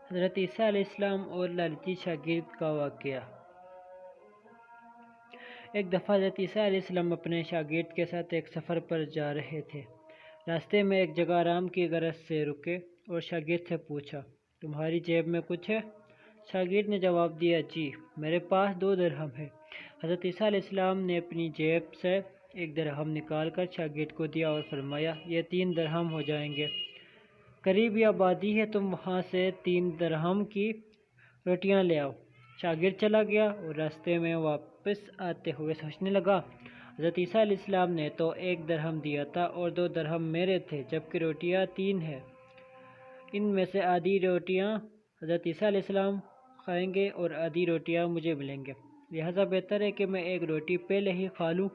حضرت عیسیٰ علیہ السلام اور لالچی شاگرد کا واقعہ۔ ایک دفعہ حضرت عیسیٰ علیہ السلام اپنے شاگرد کے ساتھ ایک سفر پر جا رہے تھے۔ راستے میں ایک جگہ آرام کی غرض سے رکے اور شاگرد سے پوچھا، تمہاری جیب میں کچھ ہے؟ شاگرد نے جواب دیا، جی، میرے پاس 2 درہم ہے۔ حضرت عیسیٰ علیہ السلام نے اپنی جیب سے 1 درہم نکال کر شاگرد کو دیا اور فرمایا، یہ 3 درہم ہو جائیں گے۔ قریب یہ آبادی ہے، تم وہاں سے 3 درہم کی روٹیاں لے آؤ۔ شاگرد چلا گیا اور راستے میں واپس آتے ہوئے سوچنے لگا، حضرت عیسیٰ علیہ السلام نے تو 1 درہم دیا تھا اور 2 درہم میرے تھے، جبکہ روٹیاں 3 ہیں۔ ان میں سے آدھی روٹیاں حضرت عیسیٰ علیہ السلام کھائیں گے اور آدھی روٹیاں مجھے ملیں گے، لہٰذا بہتر ہے کہ میں 1 روٹی پہلے ہی کھا لوں۔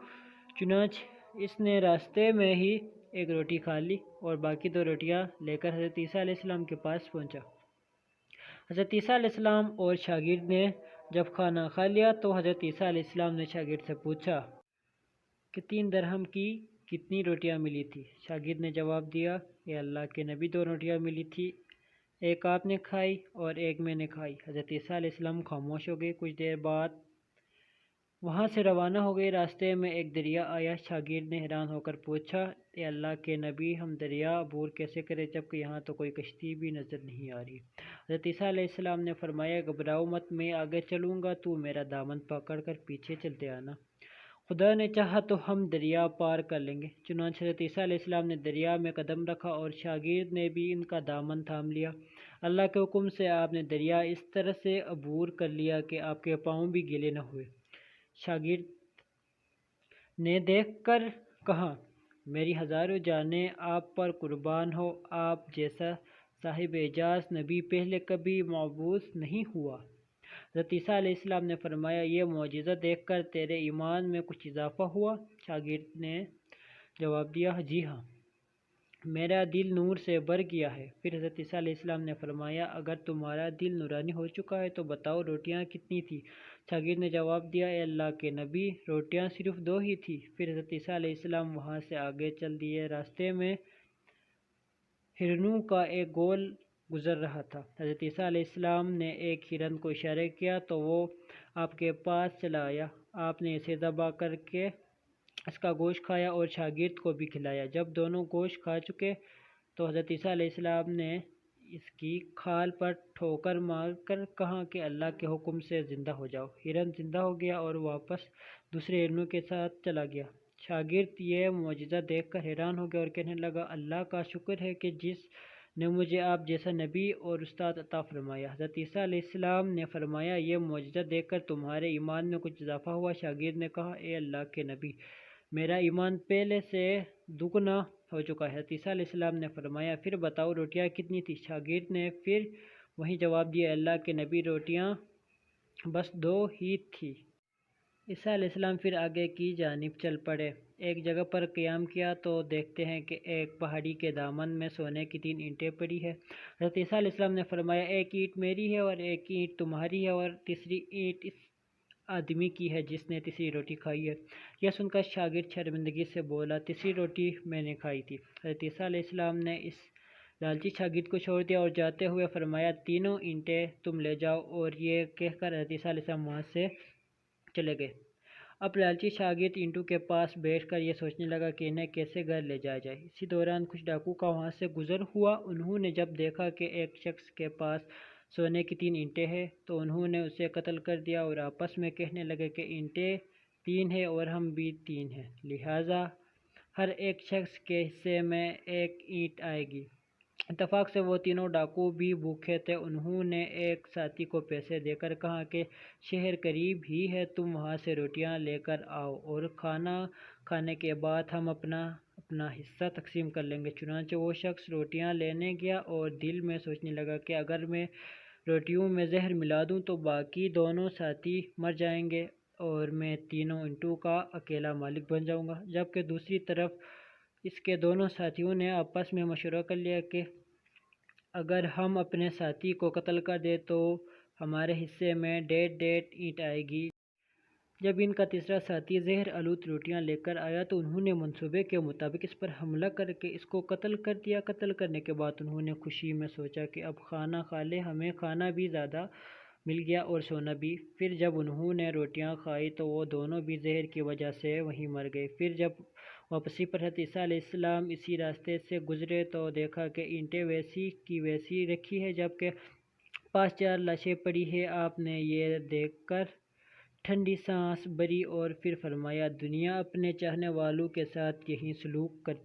چنانچہ اس نے راستے میں ہی 1 روٹی کھا لی اور باقی 2 روٹیاں لے کر حضرت عیسیٰ علیہ السلام کے پاس پہنچا۔ حضرت عیسیٰ علیہ السلام اور شاگرد نے جب کھانا کھا لیا تو حضرت عیسیٰ علیہ السلام نے شاگرد سے پوچھا کہ 3 درہم کی کتنی روٹیاں ملی تھی؟ شاگرد نے جواب دیا، اے اللہ کے نبی، 2 روٹیاں ملی تھی، ایک آپ نے کھائی اور ایک میں نے کھائی۔ حضرت عیسیٰ علیہ السلام خاموش ہو گئے، کچھ دیر بعد وہاں سے روانہ ہو گئے۔ راستے میں ایک دریا آیا۔ شاگرد نے حیران ہو کر پوچھا، اے اللہ کے نبی، ہم دریا عبور کیسے کریں جبکہ یہاں تو کوئی کشتی بھی نظر نہیں آ رہی؟ حضرت عیسیٰ علیہ السلام نے فرمایا، گھبراؤ مت، میں آگے چلوں گا، تو میرا دامن پکڑ کر پیچھے چلتے آنا، خدا نے چاہا تو ہم دریا پار کر لیں گے۔ چنانچہ حضرت عیسیٰ علیہ السلام نے دریا میں قدم رکھا اور شاگرد نے بھی ان کا دامن تھام لیا۔ اللہ کے حکم سے آپ نے دریا اس طرح سے عبور کر لیا کہ آپ کے پاؤں بھی گیلے نہ ہوئے۔ شاگرد نے دیکھ کر کہا، میری ہزاروں جانیں آپ پر قربان ہو، آپ جیسا صاحب اعجاز نبی پہلے کبھی مبعوث نہیں ہوا۔ حضرت عیسیٰ علیہ السلام نے فرمایا، یہ معجزہ دیکھ کر تیرے ایمان میں کچھ اضافہ ہوا؟ شاگرد نے جواب دیا، جی ہاں، میرا دل نور سے بھر گیا ہے۔ پھر حضرت عیسیٰ علیہ السلام نے فرمایا، اگر تمہارا دل نورانی ہو چکا ہے تو بتاؤ روٹیاں کتنی تھیں؟ شاگرد نے جواب دیا، اے اللہ کے نبی، روٹیاں صرف 2 ہی تھیں۔ پھر حضرت عیسیٰ علیہ السلام وہاں سے آگے چل دیے۔ راستے میں ہرنوں کا ایک گول گزر رہا تھا۔ حضرت عیسیٰ علیہ السلام نے ایک ہرن کو اشارہ کیا تو وہ آپ کے پاس چلا آیا۔ آپ نے اسے ذبح کر کے اس کا گوشت کھایا اور شاگرد کو بھی کھلایا۔ جب دونوں گوشت کھا چکے تو حضرت عیسیٰ علیہ السلام نے اس کی کھال پر ٹھوکر مار کر کہا کہ اللہ کے حکم سے زندہ ہو جاؤ۔ ہرن زندہ ہو گیا اور واپس دوسرے ہرنوں کے ساتھ چلا گیا۔ شاگرد یہ معجزہ دیکھ کر حیران ہو گیا اور کہنے لگا، اللہ کا شکر ہے کہ جس نے مجھے آپ جیسا نبی اور استاد عطا فرمایا۔ حضرت عیسیٰ علیہ السلام نے فرمایا، یہ معجزہ دیکھ کر تمہارے ایمان میں کچھ اضافہ ہوا؟ شاگرد نے کہا، اے اللہ کے نبی، میرا ایمان پہلے سے دگنا ہو چکا ہے۔ حضرت عیسیٰ علیہ السلام نے فرمایا، پھر بتاؤ روٹیاں کتنی تھیں؟ شاگرد نے پھر وہی جواب دیا، اللہ کے نبی، روٹیاں بس 2 ہی تھیں۔ عیسیٰ علیہ السلام پھر آگے کی جانب چل پڑے۔ ایک جگہ پر قیام کیا تو دیکھتے ہیں کہ ایک پہاڑی کے دامن میں سونے کی 3 اینٹیں پڑی ہیں۔ حضرت عیسیٰ علیہ السلام نے فرمایا، ایک اینٹ میری ہے اور ایک اینٹ تمہاری ہے اور تیسری اینٹ اس آدمی کی ہے جس نے تیسری روٹی کھائی ہے۔ یہ سن کر شاگرد شرمندگی سے بولا، تیسری روٹی میں نے کھائی تھی۔ حضرت عیسیٰ علیہ السلام نے اس لالچی شاگرد کو چھوڑ دیا اور جاتے ہوئے فرمایا، 3 اینٹیں تم لے جاؤ، اور یہ کہہ کر حضرت عیسیٰ علیہ السلام وہاں سے چلے گئے۔ اب لالچی شاگرد اینٹوں کے پاس بیٹھ کر یہ سوچنے لگا کہ انہیں کیسے گھر لے جایا جائے۔ اسی دوران کچھ ڈاکو کا وہاں سے گزر ہوا۔ انہوں نے جب دیکھا کہ ایک شخص کے پاس سونے کی 3 اینٹیں ہیں تو انہوں نے اسے قتل کر دیا اور آپس میں کہنے لگے کہ اینٹیں 3 ہیں اور ہم بھی 3 ہیں، لہٰذا ہر ایک شخص کے حصے میں 1 اینٹ آئے گی۔ اتفاق سے وہ تینوں ڈاکو بھی بھوکے تھے۔ انہوں نے ایک ساتھی کو پیسے دے کر کہا کہ شہر قریب ہی ہے، تم وہاں سے روٹیاں لے کر آؤ اور کھانا کھانے کے بعد ہم اپنا حصہ تقسیم کر لیں گے۔ چنانچہ وہ شخص روٹیاں لینے گیا اور دل میں سوچنے لگا کہ اگر میں روٹیوں میں زہر ملا دوں تو باقی دونوں ساتھی مر جائیں گے اور میں 3 اینٹوں کا اکیلا مالک بن جاؤں گا، جبکہ دوسری طرف اس کے دونوں ساتھیوں نے آپس میں مشورہ کر لیا کہ اگر ہم اپنے ساتھی کو قتل کر دیں تو ہمارے حصے میں 1.5 اینٹ آئے گی، جب ان کا تیسرا ساتھی زہر آلود روٹیاں لے کر آیا تو انہوں نے منصوبے کے مطابق اس پر حملہ کر کے اس کو قتل کر دیا۔ قتل کرنے کے بعد انہوں نے خوشی میں سوچا کہ اب کھانا کھا لیں، ہمیں کھانا بھی زیادہ مل گیا اور سونا بھی۔ پھر جب انہوں نے روٹیاں کھائی تو وہ دونوں بھی زہر کی وجہ سے وہیں مر گئے۔ پھر جب واپسی پر حضرت عیسیٰ علیہ السلام اسی راستے سے گزرے تو دیکھا کہ اینٹیں ویسی کی ویسی رکھی ہیں جبکہ پاس 4 لاشیں پڑی ہیں۔ آپ نے یہ دیکھ کر ٹھنڈی سانس بھری اور پھر فرمایا، دنیا اپنے چاہنے والوں کے ساتھ یہی سلوک کرتی